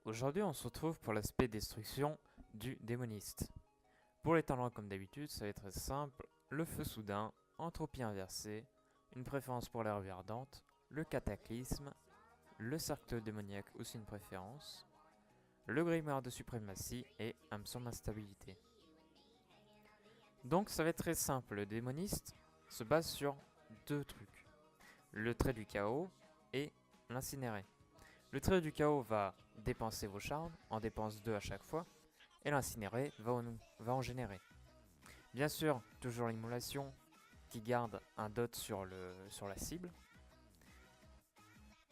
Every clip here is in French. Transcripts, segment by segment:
Aujourd'hui, on se retrouve pour l'aspect destruction du démoniste. Pour les talents, comme d'habitude, ça va être très simple. Le feu soudain, entropie inversée, une préférence pour l'herbe ardente, le cataclysme, le cercle démoniaque, aussi une préférence, le grimoire de suprématie et hameçon d'instabilité. Donc ça va être très simple. Le démoniste se base sur deux trucs. Le trait du chaos et l'incinéré. Le trait du chaos va dépenser vos charmes, en dépense 2 à chaque fois, et l'incinéré va en générer. Bien sûr, toujours l'immolation qui garde un dot sur la cible.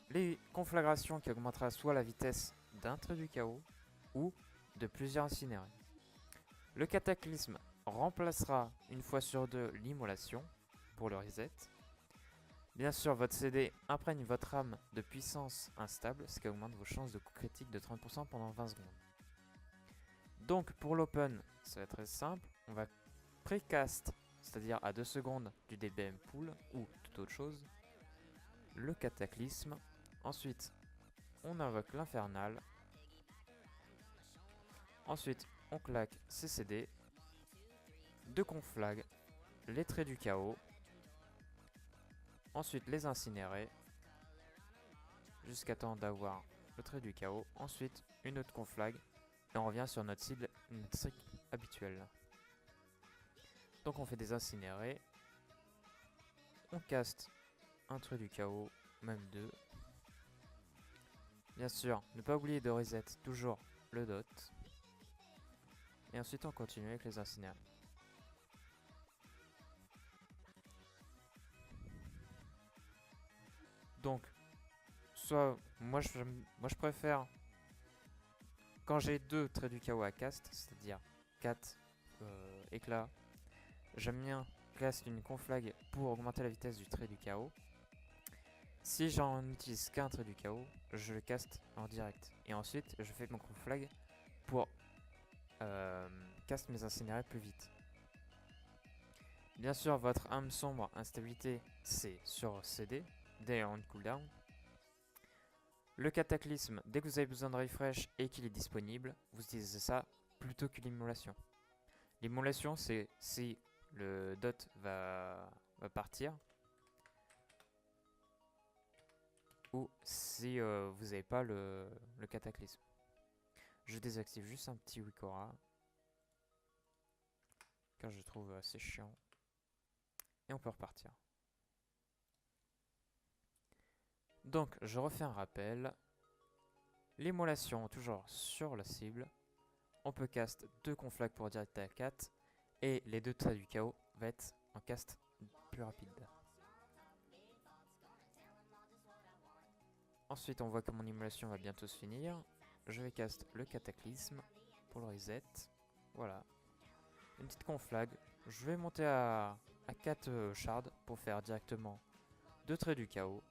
Les conflagrations qui augmentera soit la vitesse d'un trait du chaos ou de plusieurs incinérés. Le cataclysme remplacera une fois sur deux l'immolation pour le reset. Bien sûr, votre CD imprègne votre âme de puissance instable, ce qui augmente vos chances de coup critique de 30% pendant 20 secondes. Donc pour l'open, ça va être très simple. On va précast, c'est-à-dire à 2 secondes du DBM pool ou toute autre chose, le cataclysme. Ensuite, on invoque l'infernal. Ensuite, on claque CCD, 2 conflags, les traits du chaos. Ensuite, les incinérés, jusqu'à temps d'avoir le trait du chaos. Ensuite, une autre conflag, et on revient sur notre cible, notre cycle habituel. Donc on fait des incinérés, on caste un trait du chaos, même deux. Bien sûr, ne pas oublier de reset toujours le dot. Et ensuite on continue avec les incinérés. Donc, soit moi je préfère quand j'ai deux traits du chaos à cast, c'est-à-dire 4 éclats, j'aime bien cast une conflag pour augmenter la vitesse du trait du chaos. Si j'en utilise qu'un trait du chaos, je le caste en direct. Et ensuite, je fais mon conflag pour cast mes incinérés plus vite. Bien sûr, votre âme sombre instabilité, c'est sur CD, dès on cooldown. Le cataclysme, dès que vous avez besoin de refresh et qu'il est disponible, vous utilisez ça plutôt que l'immolation. L'immolation, c'est si le dot va partir, ou si vous n'avez pas le cataclysme. Je désactive juste un petit Wikora, car je trouve assez chiant. Et on peut repartir. Donc, je refais un rappel. L'immolation, toujours sur la cible. On peut cast 2 conflags pour direct à 4. Et les 2 traits du chaos va être en cast plus rapide. Ensuite, on voit que mon immolation va bientôt se finir. Je vais cast le cataclysme pour le reset. Voilà. Une petite conflag. Je vais monter à 4 shards pour faire directement 2 traits du chaos.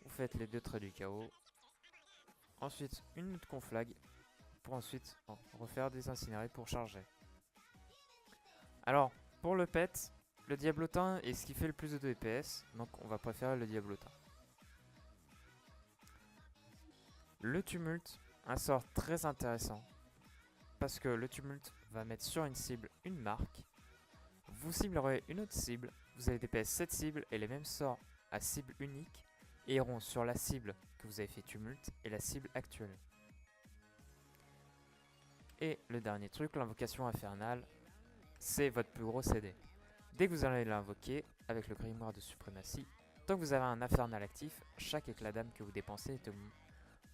Vous faites les 2 traits du chaos. Ensuite, une autre conflag pour ensuite refaire des incinérés pour charger. Alors, pour le pet, le diablotin est ce qui fait le plus de DPS, donc on va préférer le diablotin. Le tumulte, un sort très intéressant, parce que le tumulte va mettre sur une cible une marque. Vous ciblerez une autre cible, vous allez DPS cette cible et les mêmes sorts à cible unique et iront sur la cible que vous avez fait tumulte et la cible actuelle. Et le dernier truc, l'invocation infernale, c'est votre plus gros CD. Dès que vous allez l'invoquer avec le grimoire de suprématie, tant que vous avez un infernal actif, chaque éclat d'âme que vous dépensez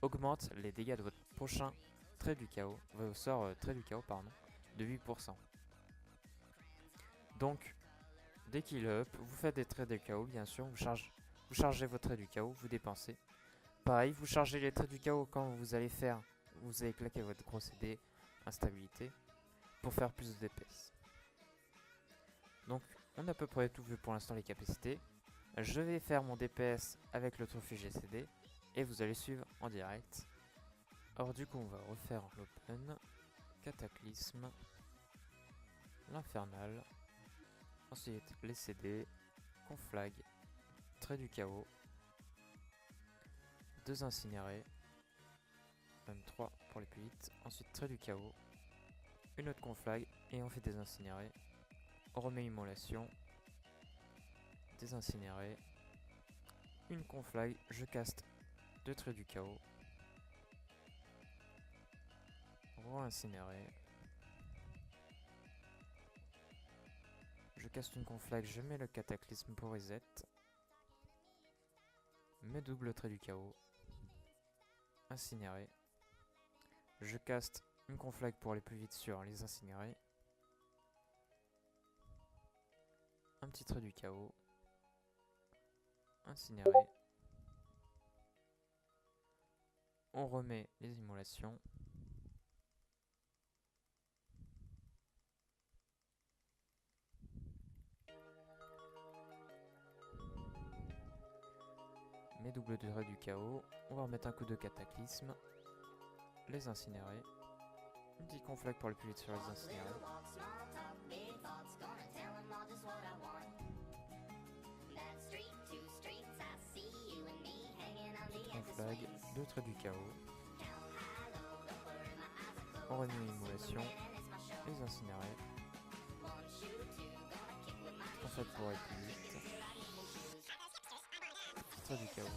augmente les dégâts de votre prochain trait du chaos, vos sorts trait du chaos pardon, de 8%. Donc, dès qu'il up, vous faites des traits du chaos, bien sûr, vous chargez vos traits du chaos, vous dépensez. Pareil, vous chargez les traits du chaos quand vous allez claquer votre gros CD, instabilité, pour faire plus de DPS. Donc, on a à peu près tout vu pour l'instant les capacités. Je vais faire mon DPS avec le trophée GCD et vous allez suivre en direct. Alors du coup, on va refaire l'open, cataclysme, l'infernal, ensuite les CD, conflag, trait du chaos, 2 incinérés, même 3 pour les plus vite. Ensuite trait du chaos, une autre conflag et on fait des incinérés. On remet immolation, des incinérés, une conflag, je caste 2 traits du chaos, re-incinéré, je caste une conflag, je mets le cataclysme pour reset, mes doubles traits du chaos, incinéré, je caste une conflag pour aller plus vite sur les incinérés, un petit trait du chaos, incinéré, on remet les immolations, mes doubles traits du chaos, on va remettre un coup de cataclysme, les incinérer, une petite conflag pour aller plus vite sur les incinérés, conflag, 2 traits du chaos, on remet l'immolation, les incinérés, conflag pour aller plus vite, trait du chaos,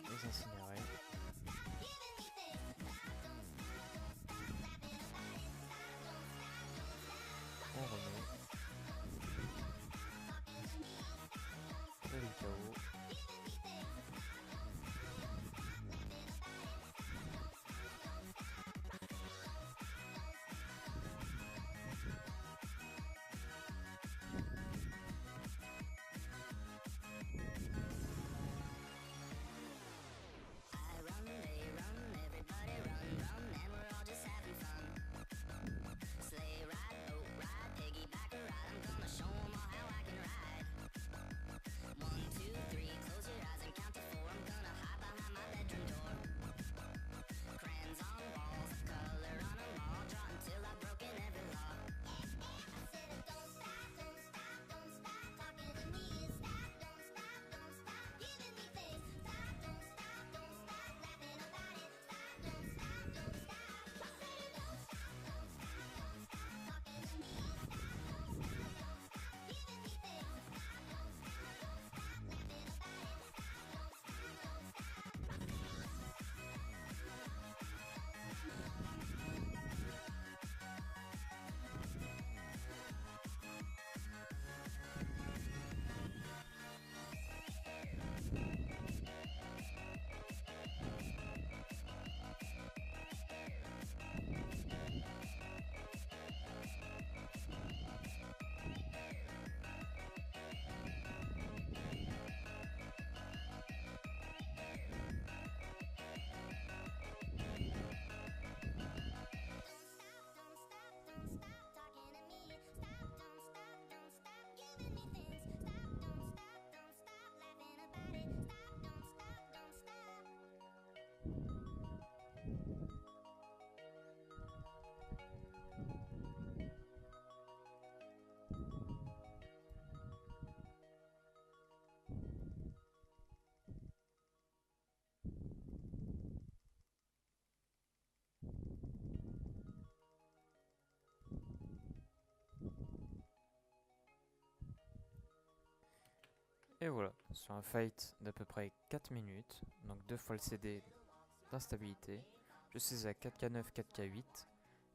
les incinérés, on remet, trait du chaos, et voilà, sur un fight d'à peu près 4 minutes, donc 2 fois le CD d'instabilité, je suis à 4K9, 4K8,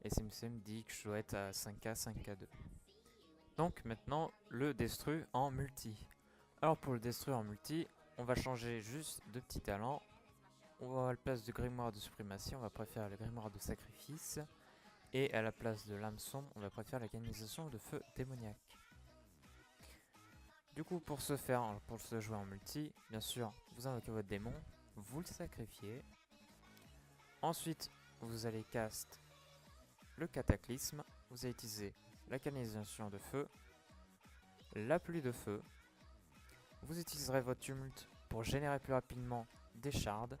et SimSim dit que je dois être à 5K, 5K2. Donc maintenant, le Destru en multi. Alors pour le Destru en multi, on va changer juste de petits talents. On va à la place de grimoire de suprématie, on va préférer le grimoire de sacrifice. Et à la place de l'âme sombre, on va préférer la canalisation de feu démoniaque. Du coup, pour ce faire, pour se jouer en multi, bien sûr, vous invoquez votre démon, vous le sacrifiez. Ensuite, vous allez cast le cataclysme, vous allez utiliser la canalisation de feu, la pluie de feu. Vous utiliserez votre tumulte pour générer plus rapidement des shards.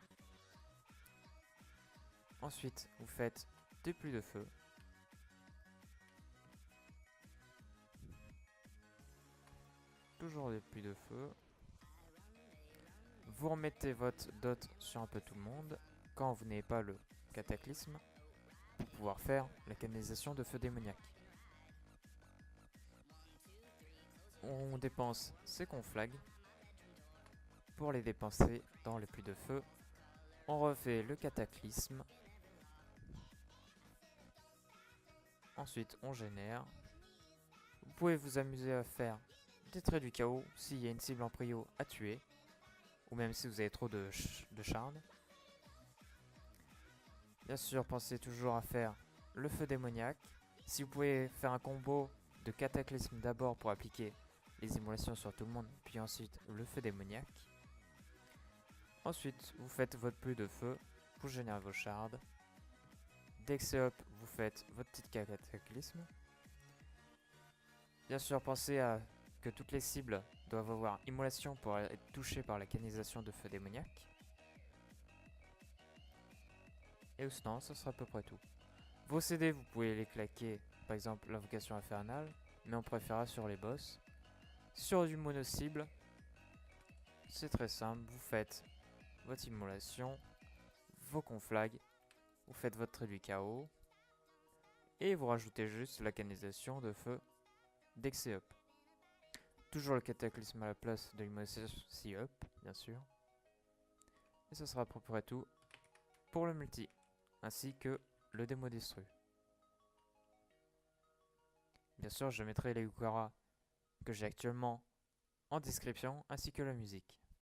Ensuite, vous faites des pluies de feu. Toujours des pluies de feu. Vous remettez votre dot sur un peu tout le monde quand vous n'avez pas le cataclysme pour pouvoir faire la canalisation de feu démoniaque. On dépense ces conflags pour les dépenser dans les pluies de feu. On refait le cataclysme. Ensuite, on génère. Vous pouvez vous amuser à faire des traits du chaos s'il y a une cible en prio à tuer, ou même si vous avez trop de shards. Bien sûr, pensez toujours à faire le feu démoniaque. Si vous pouvez faire un combo de cataclysme d'abord pour appliquer les immolations sur tout le monde, puis ensuite le feu démoniaque. Ensuite, vous faites votre pluie de feu, vous générez vos shards. Dès que c'est up, vous faites votre petit cataclysme. Bien sûr, pensez à que toutes les cibles doivent avoir immolation pour être touchées par la canalisation de feu démoniaque. Et sinon, ce sera à peu près tout. Vos CD, vous pouvez les claquer, par exemple l'invocation infernale, mais on préférera sur les boss. Sur du mono-cible, c'est très simple, vous faites votre immolation, vos conflags, vous faites votre trait du chaos, et vous rajoutez juste la canalisation de feu dès que c'est up. Toujours le cataclysme à la place de l'immolation si up, bien sûr. Et ce sera à peu près tout pour le multi, ainsi que le démo destru. Bien sûr, je mettrai les Ukara que j'ai actuellement en description, ainsi que la musique.